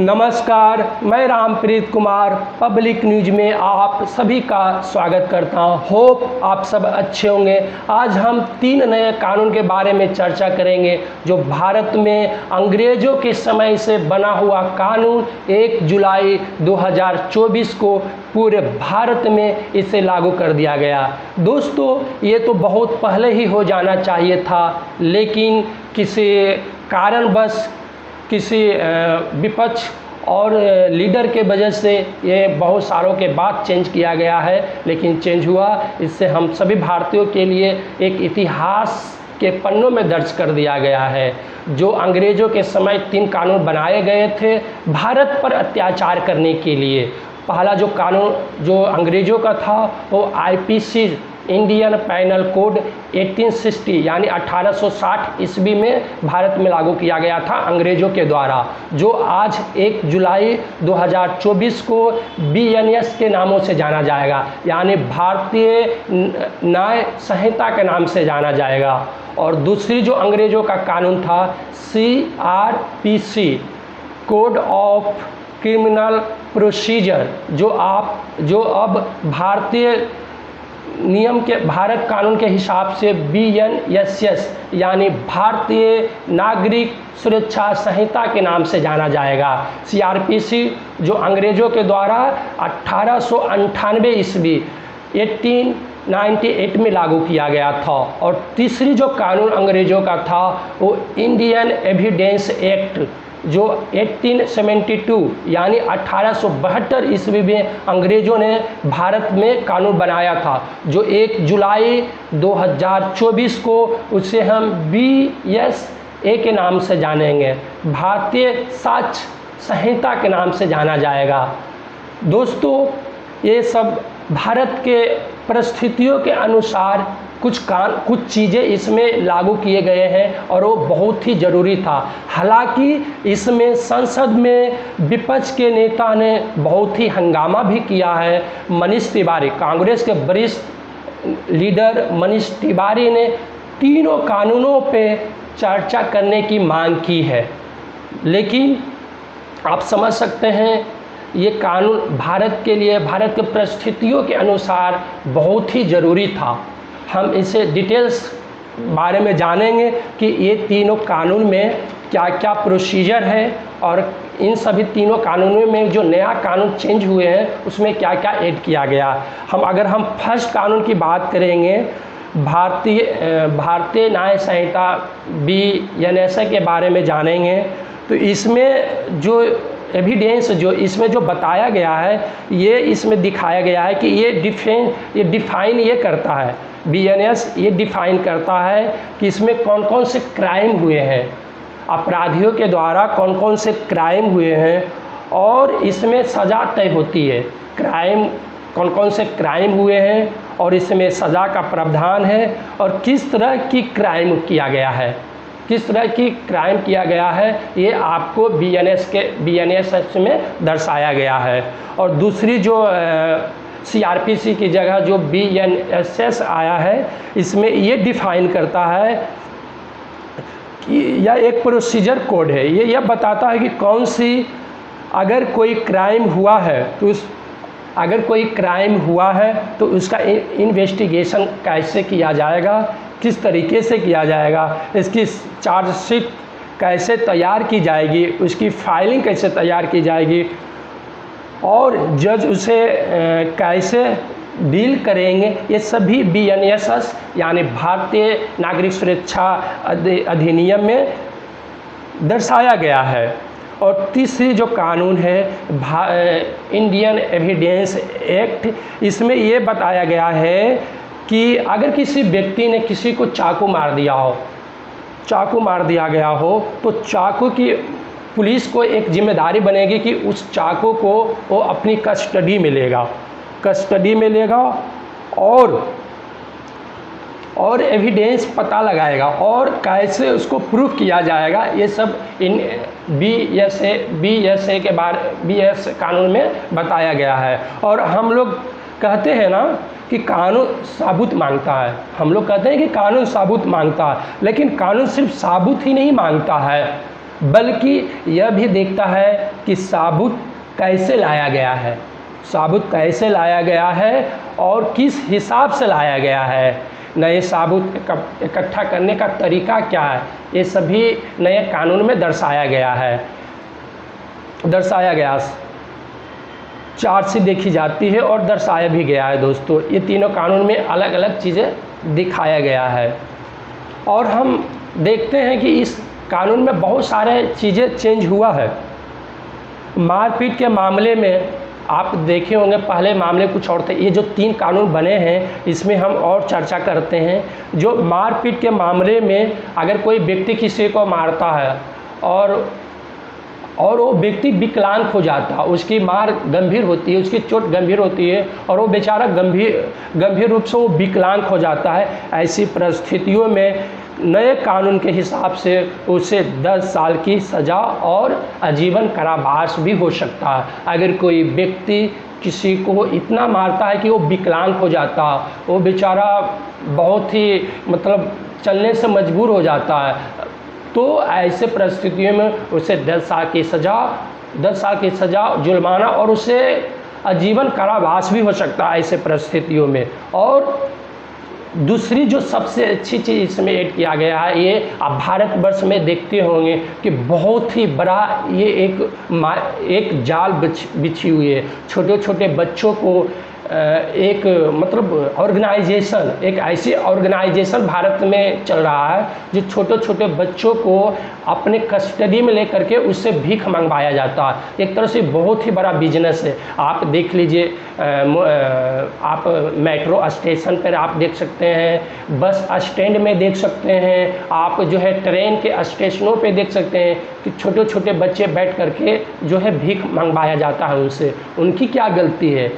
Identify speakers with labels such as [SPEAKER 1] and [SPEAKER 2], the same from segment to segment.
[SPEAKER 1] नमस्कार, मैं Rampreet Kumar public news में आप सभी का स्वागत करता हूं। होप आप सब अच्छे होंगे। आज हम 3 नए कानून के बारे में चर्चा करेंगे जो भारत में अंग्रेज़ों के समय से बना हुआ कानून 1 जुलाई 2024 को पूरे भारत में इसे लागू कर दिया गया। दोस्तों, ये तो बहुत पहले ही हो जाना चाहिए था, लेकिन किसी कारणवश किसी विपक्ष और लीडर के वजह से ये बहुत सालों के बाद चेंज किया गया है, लेकिन चेंज हुआ। इससे हम सभी भारतीयों के लिए एक इतिहास के पन्नों में दर्ज कर दिया गया है। जो अंग्रेज़ों के समय 3 कानून बनाए गए थे भारत पर अत्याचार करने के लिए। पहला जो कानून जो अंग्रेज़ों का था वो आईपीसी इंडियन पैनल कोड 1860 यानी 1860 ईस्वी में भारत में लागू किया गया था अंग्रेज़ों के द्वारा, जो आज 1 जुलाई 2024 को बीएनएस के नामों से जाना जाएगा, यानी भारतीय न्याय संहिता के नाम से जाना जाएगा। और दूसरी जो अंग्रेज़ों का कानून था CrPC code of criminal procedure, जो अब भारतीय नियम के भारत कानून के हिसाब से बीएनएसएस यानी भारतीय नागरिक सुरक्षा संहिता के नाम से जाना जाएगा। सीआरपीसी जो अंग्रेज़ों के द्वारा 1898 ईस्वी 1898 में लागू किया गया था। और तीसरी जो कानून अंग्रेज़ों का था वो इंडियन एविडेंस एक्ट जो 1872 यानी 1872 ईस्वी में अंग्रेज़ों ने भारत में कानून बनाया था, जो 1 जुलाई 2024 को उसे हम बीएसए के नाम से जानेंगे, भारतीय साक्ष्य संहिता के नाम से जाना जाएगा। दोस्तों, ये सब भारत के परिस्थितियों के अनुसार कुछ चीज़ें इसमें लागू किए गए हैं और वो बहुत ही ज़रूरी था। हालांकि इसमें संसद में विपक्ष के नेता ने बहुत ही हंगामा भी किया है। मनीष तिवारी, कांग्रेस के वरिष्ठ लीडर मनीष तिवारी ने तीनों कानूनों पे चर्चा करने की मांग की है, लेकिन आप समझ सकते हैं ये कानून भारत के लिए भारत के परिस्थितियों के अनुसार बहुत ही ज़रूरी था। हम इसे डिटेल्स बारे में जानेंगे कि ये तीनों कानून में क्या क्या प्रोसीजर है और इन सभी तीनों कानूनों में जो नया कानून चेंज हुए हैं उसमें क्या क्या ऐड किया गया। अगर हम फर्स्ट कानून की बात करेंगे, भारतीय न्याय संहिता बीएनएसए के बारे में जानेंगे, तो इसमें जो एविडेंस जो इसमें जो बताया गया है, ये इसमें दिखाया गया है कि ये डिफाइन ये करता है, बीएनएस ये डिफाइन करता है कि इसमें कौन कौन से क्राइम हुए हैं, अपराधियों के द्वारा कौन कौन से क्राइम हुए हैं, और इसमें सज़ा तय होती है। क्राइम कौन कौन से क्राइम हुए हैं और इसमें सज़ा का प्रावधान है, और किस तरह की क्राइम किया गया है, किस तरह की क्राइम किया गया है, ये आपको बीएनएस में दर्शाया गया है। और दूसरी जो सीआरपीसी की जगह जो बीएनएसएस आया है, इसमें ये डिफाइन करता है कि यह एक प्रोसीजर कोड है। ये बताता है कि कौन सी अगर कोई क्राइम हुआ है तो उसका इन्वेस्टिगेशन कैसे किया जाएगा, किस तरीके से किया जाएगा, इसकी चार्जशीट कैसे तैयार की जाएगी, उसकी फाइलिंग कैसे तैयार की जाएगी, और जज उसे कैसे डील करेंगे, ये सभी बीएनएसएस यानी भारतीय नागरिक सुरक्षा अधिनियम में दर्शाया गया है। और तीसरी जो कानून है इंडियन एविडेंस एक्ट, इसमें ये बताया गया है कि अगर किसी व्यक्ति ने किसी को चाकू मार दिया गया हो तो चाकू की पुलिस को एक जिम्मेदारी बनेगी कि उस चाकू को वो अपनी कस्टडी में लेगा और एविडेंस पता लगाएगा और कैसे उसको प्रूफ किया जाएगा। ये सब इन बीएसए कानून में बताया गया है। और हम लोग कहते हैं ना कि कानून साबुत मांगता है, हम लोग कहते हैं कि कानून साबुत मांगता है, लेकिन कानून सिर्फ साबुत ही नहीं मांगता है, बल्कि यह भी देखता है कि साबुत कैसे लाया गया है, साबुत कैसे लाया गया है और किस हिसाब से लाया गया है, नए साबुत इकट्ठा करने का तरीका क्या है, ये सभी नए कानून में दर्शाया गया चार्जशीट देखी जाती है और दर्शाया भी गया है। दोस्तों, ये तीनों कानून में अलग अलग चीज़ें दिखाया गया है। और हम देखते हैं कि इस कानून में बहुत सारे चीज़ें चेंज हुआ है। मारपीट के मामले में आप देखे होंगे, पहले मामले कुछ और थे, ये जो 3 कानून बने हैं इसमें हम और चर्चा करते हैं। जो मारपीट के मामले में अगर कोई व्यक्ति किसी को मारता है और वो व्यक्ति विकलांग हो जाता है, उसकी मार गंभीर होती है, उसकी चोट गंभीर होती है और वो बेचारा गंभीर रूप से वो विकलांग हो जाता है, ऐसी परिस्थितियों में नए कानून के हिसाब से उसे 10 साल की सज़ा और आजीवन कारावास भी हो सकता है। अगर कोई व्यक्ति किसी को इतना मारता है कि वो विकलांग हो जाता है, वो बेचारा बहुत ही मतलब चलने से मजबूर हो जाता है, तो ऐसे परिस्थितियों में उसे 10 साल की सज़ा, जुर्माना और उसे आजीवन कारावास भी हो सकता है ऐसे परिस्थितियों में। और दूसरी जो सबसे अच्छी चीज़ इसमें ऐड किया गया है, ये आप भारतवर्ष में देखते होंगे कि बहुत ही बड़ा ये एक जाल बिछी हुई है। छोटे छोटे बच्चों को एक मतलब ऑर्गेनाइजेशन, एक ऐसी ऑर्गेनाइजेशन भारत में चल रहा है जो छोटे छोटे बच्चों को अपने कस्टडी में लेकर के उससे भीख मंगवाया जाता है। एक तरह से बहुत ही बड़ा बिजनेस है। आप देख लीजिए, आप मेट्रो स्टेशन पर आप देख सकते हैं, बस स्टैंड में देख सकते हैं, आप जो है ट्रेन के स्टेशनों पे देख सकते हैं कि छोटे छोटे बच्चे बैठ करके जो है भीख मंगवाया जाता है उनसे। उनकी क्या गलती है?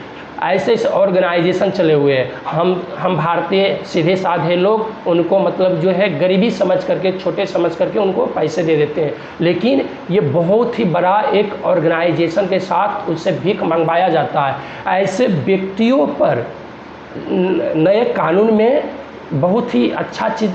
[SPEAKER 1] ऐसे ऑर्गेनाइजेशन चले हुए हैं। हम भारतीय सीधे साधे लोग उनको मतलब जो है गरीबी समझ करके, छोटे समझ करके उनको पैसे दे देते हैं, लेकिन ये बहुत ही बड़ा एक ऑर्गेनाइजेशन के साथ उससे भीख मंगवाया जाता है। ऐसे व्यक्तियों पर नए कानून में बहुत ही अच्छा चीज़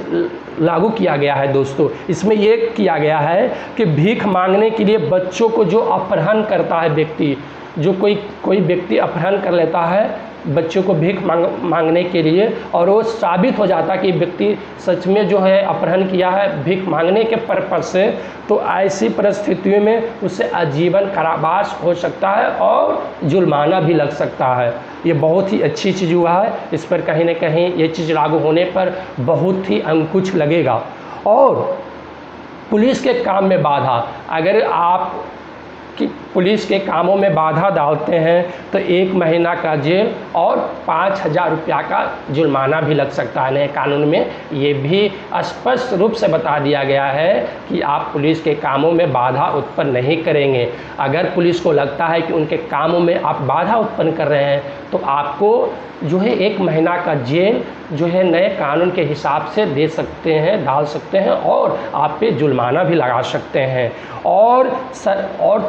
[SPEAKER 1] लागू किया गया है। दोस्तों, इसमें ये किया गया है कि भीख मांगने के लिए बच्चों को जो अपहरण करता है व्यक्ति, जो कोई व्यक्ति अपहरण कर लेता है बच्चों को भीख मांगने के लिए, और वो साबित हो जाता है कि व्यक्ति सच में जो है अपहरण किया है भीख मांगने के पर्पज से, तो ऐसी परिस्थितियों में उसे आजीवन कारावास हो सकता है और जुर्माना भी लग सकता है। ये बहुत ही अच्छी चीज़ हुआ है। इस पर कहीं ना कहीं ये चीज़ लागू होने पर बहुत ही अंकुश लगेगा। और पुलिस के काम में बाधा, अगर आप कि पुलिस के कामों में बाधा डालते हैं तो 1 महीना का जेल और 5,000 रुपया का जुर्माना भी लग सकता है। नए कानून में ये भी स्पष्ट रूप से बता दिया गया है कि आप पुलिस के कामों में बाधा उत्पन्न नहीं करेंगे। अगर पुलिस को लगता है कि उनके कामों में आप बाधा उत्पन्न कर रहे हैं तो आपको जो है 1 महीना का जेल जो है नए कानून के हिसाब से दे सकते हैं, डाल सकते हैं और आप पे जुर्माना भी लगा सकते हैं। और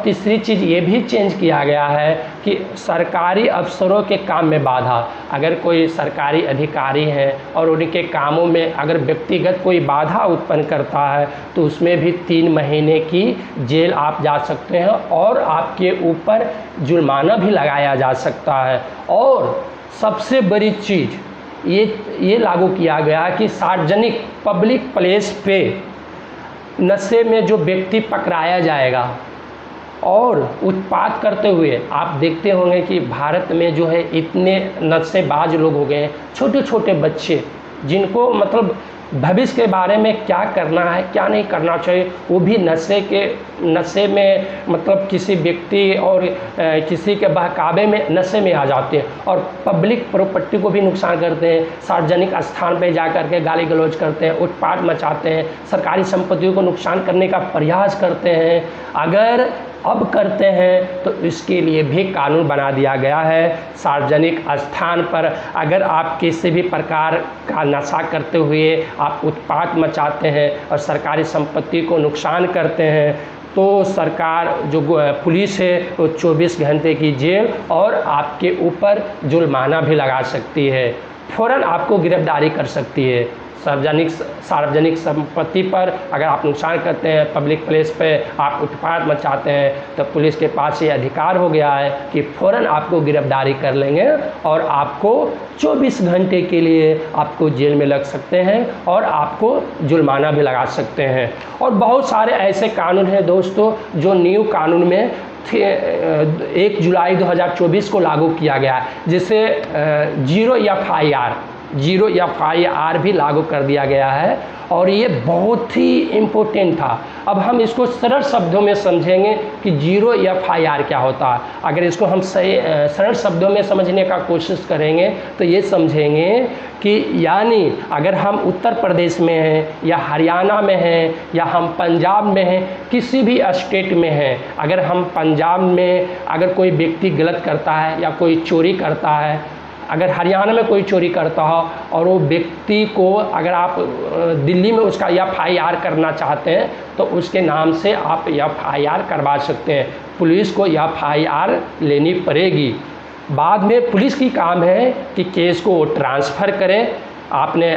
[SPEAKER 1] तीसरी चीज़ ये भी चेंज किया गया है कि सरकारी अफसरों के काम में बाधा, अगर कोई सरकारी अधिकारी है और उनके कामों में अगर व्यक्तिगत कोई बाधा उत्पन्न करता है तो उसमें भी 3 महीने की जेल आप जा सकते हैं और आपके ऊपर जुर्माना भी लगाया जा सकता है। और सबसे बड़ी चीज़ ये लागू किया गया कि सार्वजनिक पब्लिक प्लेस पे नशे में जो व्यक्ति पकड़ाया जाएगा और उत्पात करते हुए, आप देखते होंगे कि भारत में जो है इतने नशेबाज लोग हो गए हैं, छोटे छोटे बच्चे जिनको मतलब भविष्य के बारे में क्या करना है क्या नहीं करना चाहिए, वो भी नशे में मतलब किसी व्यक्ति और किसी के बहकावे में नशे में आ जाते हैं और पब्लिक प्रॉपर्टी को भी नुकसान करते हैं। सार्वजनिक स्थान पे जा कर के गाली गलौज करते हैं, उत्पात मचाते हैं, सरकारी संपत्तियों को नुकसान करने का प्रयास करते हैं। अगर अब करते हैं तो इसके लिए भी कानून बना दिया गया है। सार्वजनिक स्थान पर अगर आप किसी भी प्रकार का नशा करते हुए आप उत्पात मचाते हैं और सरकारी संपत्ति को नुकसान करते हैं तो सरकार जो पुलिस है वो 24 घंटे की जेल और आपके ऊपर जुर्माना भी लगा सकती है, फ़ौरन आपको गिरफ्तारी कर सकती है। सार्वजनिक संपत्ति पर अगर आप नुकसान करते हैं, पब्लिक प्लेस पे आप उत्पात मचाते हैं, तो पुलिस के पास ये अधिकार हो गया है कि फ़ौरन आपको गिरफ्तारी कर लेंगे और आपको 24 घंटे के लिए आपको जेल में लग सकते हैं और आपको जुर्माना भी लगा सकते हैं। और बहुत सारे ऐसे कानून हैं दोस्तों जो न्यू कानून में 1 जुलाई 2024 को लागू किया गया, जिसे जीरो FIR भी लागू कर दिया गया है और ये बहुत ही इम्पोर्टेंट था। अब हम इसको सरल शब्दों में समझेंगे कि जीरो FIR क्या होता है। अगर इसको हम सरल शब्दों में समझने का कोशिश करेंगे तो ये समझेंगे कि यानी अगर हम उत्तर प्रदेश में हैं या हरियाणा में हैं या हम पंजाब में हैं, किसी भी स्टेट में हैं, अगर हम पंजाब में अगर कोई व्यक्ति गलत करता है या कोई चोरी करता है, अगर हरियाणा में कोई चोरी करता हो और वो व्यक्ति को अगर आप दिल्ली में उसका FIR करना चाहते हैं तो उसके नाम से आप FIR करवा सकते हैं। पुलिस को FIR लेनी पड़ेगी। बाद में पुलिस की काम है कि केस को ट्रांसफ़र करें। आपने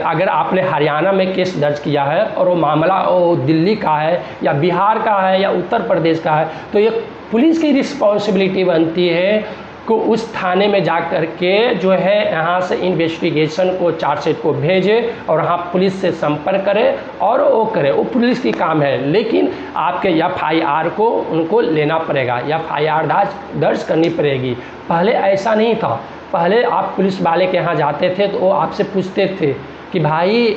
[SPEAKER 1] अगर आपने हरियाणा में केस दर्ज किया है और वो मामला वो दिल्ली का है या बिहार का है या उत्तर प्रदेश का है, तो ये पुलिस की रिस्पॉन्सिबिलिटी बनती है कि उस थाने में जा कर के जो है यहाँ से इन्वेस्टिगेशन को, चार्जशीट को भेजे और वहाँ पुलिस से संपर्क करे और वो करे, वो पुलिस की काम है। लेकिन आपके FIR को उनको लेना पड़ेगा, FIR दर्ज करनी पड़ेगी। पहले ऐसा नहीं था। पहले आप पुलिस वाले के यहाँ जाते थे तो वो आपसे पूछते थे कि भाई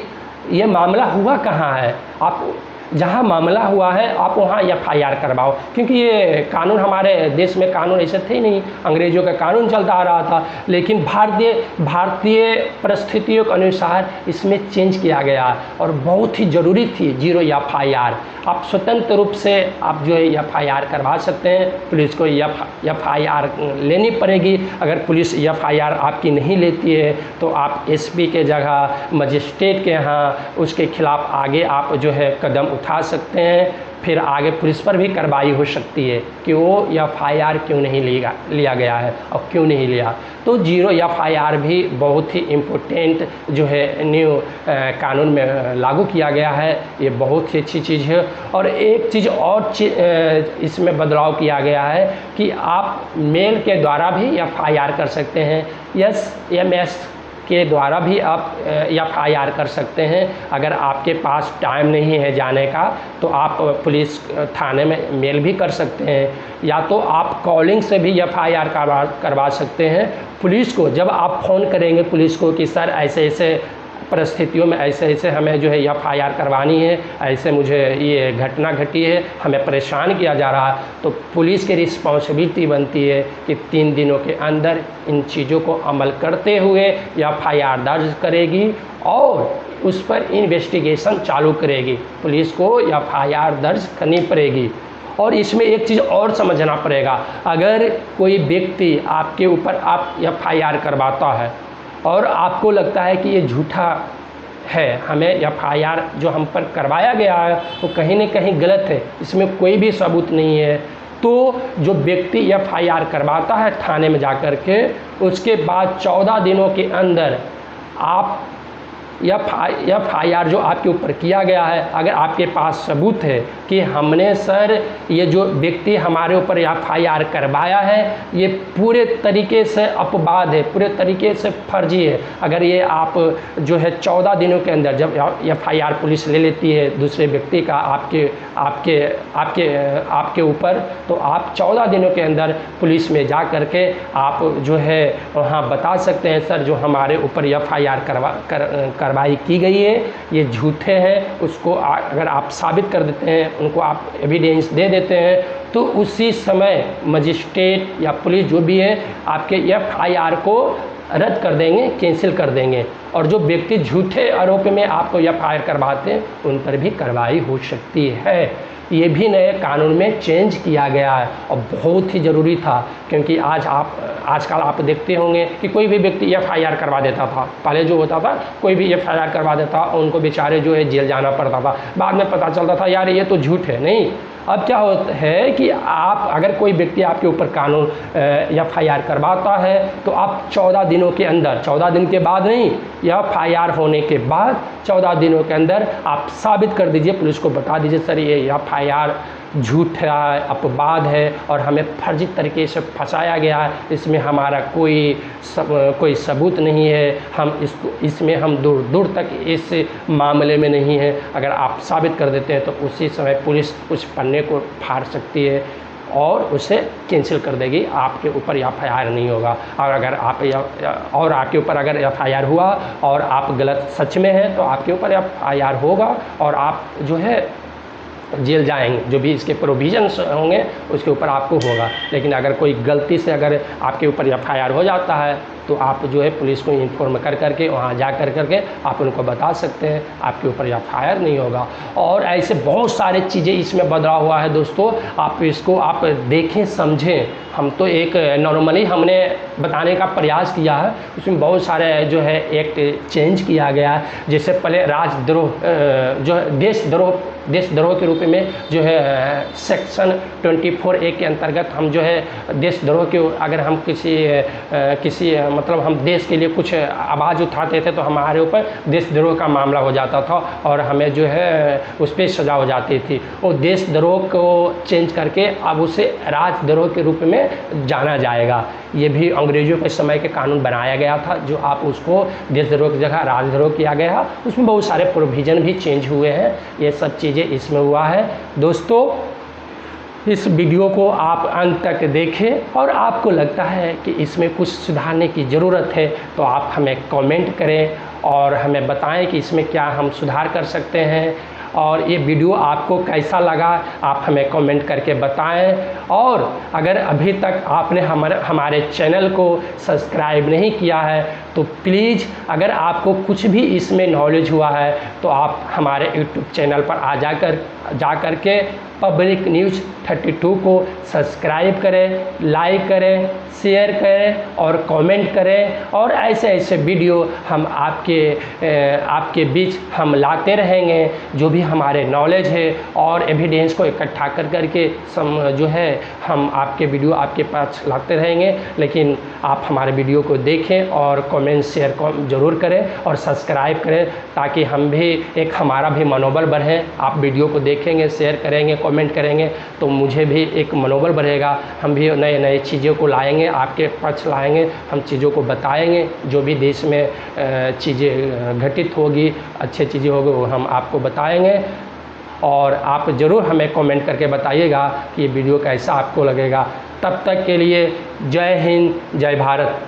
[SPEAKER 1] ये मामला हुआ कहाँ है, आप जहाँ मामला हुआ है आप वहाँ FIR करवाओ, क्योंकि ये कानून हमारे देश में कानून ऐसे थे नहीं, अंग्रेज़ों का कानून चलता आ रहा था। लेकिन भारतीय परिस्थितियों के अनुसार इसमें चेंज किया गया और बहुत ही ज़रूरी थी जीरो FIR। आप स्वतंत्र रूप से आप जो है FIR करवा सकते हैं। पुलिस को FIR लेनी पड़ेगी। अगर पुलिस FIR आपकी नहीं लेती है तो आप SP के जगह मजिस्ट्रेट के यहाँ उसके खिलाफ आगे आप जो है कदम उठा सकते हैं। फिर आगे पुलिस पर भी कार्रवाई हो सकती है कि वो FIR क्यों नहीं लिया गया है और क्यों नहीं लिया। तो जीरो FIR भी बहुत ही इम्पोर्टेंट जो है न्यू कानून में लागू किया गया है। ये बहुत ही अच्छी चीज़ है। और एक चीज़ और इसमें बदलाव किया गया है कि आप मेल के द्वारा भी FIR कर सकते हैं, SMS के द्वारा भी आप FIR कर सकते हैं। अगर आपके पास टाइम नहीं है जाने का तो आप पुलिस थाने में मेल भी कर सकते हैं, या तो आप कॉलिंग से भी FIR करवा सकते हैं। पुलिस को जब आप फ़ोन करेंगे पुलिस को कि सर ऐसे ऐसे परिस्थितियों में ऐसे हमें जो है FIR करवानी है, ऐसे मुझे ये घटना घटी है, हमें परेशान किया जा रहा है, तो पुलिस की रिस्पॉन्सिबिलिटी बनती है कि 3 दिनों के अंदर इन चीज़ों को अमल करते हुए FIR दर्ज करेगी और उस पर इन्वेस्टिगेशन चालू करेगी। पुलिस को FIR दर्ज करनी पड़ेगी। और इसमें एक चीज़ और समझना पड़ेगा, अगर कोई व्यक्ति आपके ऊपर FIR करवाता है और आपको लगता है कि ये झूठा है, हमें FIR जो हम पर करवाया गया है वो कहीं न कहीं गलत है, इसमें कोई भी सबूत नहीं है, तो जो व्यक्ति FIR करवाता है थाने में जा कर के, उसके बाद 14 दिनों के अंदर आप FIR जो आपके ऊपर किया गया है, अगर आपके पास सबूत है कि हमने सर ये जो व्यक्ति हमारे ऊपर FIR करवाया है ये पूरे तरीके से अपवाद है, पूरे तरीके से फर्जी है, अगर ये आप जो है 14 दिनों के अंदर जब FIR पुलिस ले लेती है दूसरे व्यक्ति का आपके ऊपर, तो आप 14 दिनों के अंदर पुलिस में जा कर के आप जो है वहाँ बता सकते हैं सर जो हमारे ऊपर FIR कार्रवाई की गई है ये झूठे हैं। उसको अगर आप साबित कर देते हैं, उनको आप एविडेंस दे देते हैं, तो उसी समय मजिस्ट्रेट या पुलिस जो भी है आपके FIR को रद्द कर देंगे, कैंसिल कर देंगे। और जो व्यक्ति झूठे आरोप में आपको FIR करवाते हैं उन पर भी कार्रवाई हो सकती है। ये भी नए कानून में चेंज किया गया है और बहुत ही ज़रूरी था, क्योंकि आजकल आप देखते होंगे कि कोई भी व्यक्ति FIR करवा देता था। पहले जो होता था कोई भी FIR करवा देता और उनको बेचारे जो है जेल जाना पड़ता था, बाद में पता चलता था यार ये तो झूठ है। नहीं, अब क्या होता है कि आप अगर कोई व्यक्ति आपके ऊपर कानून FIR करवाता है तो आप 14 दिनों के अंदर, 14 दिन के बाद नहीं, FIR होने के बाद 14 दिनों के अंदर आप साबित कर दीजिए, पुलिस को बता दीजिए सर ये FIR झूठ है, अपवाद है और हमें फर्जी तरीके से फंसाया गया है, इसमें हमारा कोई सबूत नहीं है, इसमें हम दूर दूर तक इस मामले में नहीं है। अगर आप साबित कर देते हैं तो उसी समय पुलिस उस पन्ने को फाड़ सकती है और उसे कैंसिल कर देगी, आपके ऊपर FIR नहीं होगा। और अगर आपके ऊपर अगर FIR हुआ और आप गलत सच में हैं तो आपके ऊपर FIR होगा और आप जो है जेल जाएंगे, जो भी इसके प्रोविजंस होंगे उसके ऊपर आपको होगा। लेकिन अगर कोई गलती से अगर आपके ऊपर FIR हो जाता है तो आप जो है पुलिस को इन्फॉर्म कर करके वहाँ जा करके आप उनको बता सकते हैं, आपके ऊपर FIR नहीं होगा। और ऐसे बहुत सारे चीज़ें इसमें बदलाव हुआ है दोस्तों, आप इसको आप देखें समझें। हम तो एक नॉर्मली हमने बताने का प्रयास किया है, उसमें बहुत सारे जो है एक्ट चेंज किया गया है। जैसे पहले राजद्रोह जो है देशद्रोह के रूप में जो है सेक्शन 24A के अंतर्गत हम जो है देशद्रोह के, अगर हम किसी मतलब हम देश के लिए कुछ आवाज़ उठाते थे तो हमारे ऊपर देशद्रोह का मामला हो जाता था और हमें जो है उस पर सज़ा हो जाती थी। और देशद्रोह को चेंज करके अब उसे राजद्रोह के रूप में जाना जाएगा। ये भी अंग्रेज़ों के समय के कानून बनाया गया था, जो आप उसको देशद्रोह की जगह राजद्रोह किया गया। उसमें बहुत सारे प्रोविज़न भी चेंज हुए हैं, ये सब चीज़ें इसमें हुआ है। दोस्तों इस वीडियो को आप अंत तक देखें और आपको लगता है कि इसमें कुछ सुधारने की ज़रूरत है तो आप हमें कमेंट करें और हमें बताएं कि इसमें क्या हम सुधार कर सकते हैं। और ये वीडियो आपको कैसा लगा आप हमें कमेंट करके बताएं। और अगर अभी तक आपने हमारे चैनल को सब्सक्राइब नहीं किया है तो प्लीज़, अगर आपको कुछ भी इसमें नॉलेज हुआ है तो आप हमारे यूट्यूब चैनल पर जा कर के पब्लिक न्यूज़ 32 को सब्सक्राइब करें, लाइक करें, शेयर करें और कमेंट करें। और ऐसे वीडियो हम आपके बीच हम लाते रहेंगे, जो भी हमारे नॉलेज है और एविडेंस को इकट्ठा करके जो है हम आपके वीडियो आपके पास लाते रहेंगे। लेकिन आप हमारे वीडियो को देखें और कमेंट शेयर ज़रूर करें और सब्सक्राइब करें, ताकि हम भी हमारा भी मनोबल बढ़े। आप वीडियो को देखेंगे, शेयर करेंगे, कमेंट करेंगे तो मुझे भी एक मनोबल बढ़ेगा, हम भी नए चीज़ों को लाएंगे, आपके पक्ष लाएंगे, हम चीज़ों को बताएंगे। जो भी देश में चीज़ें घटित होगी, अच्छी चीज़ें होगी, वो हम आपको बताएंगे। और आप ज़रूर हमें कमेंट करके बताइएगा कि ये वीडियो कैसा आपको लगेगा। तब तक के लिए जय हिंद, जय भारत।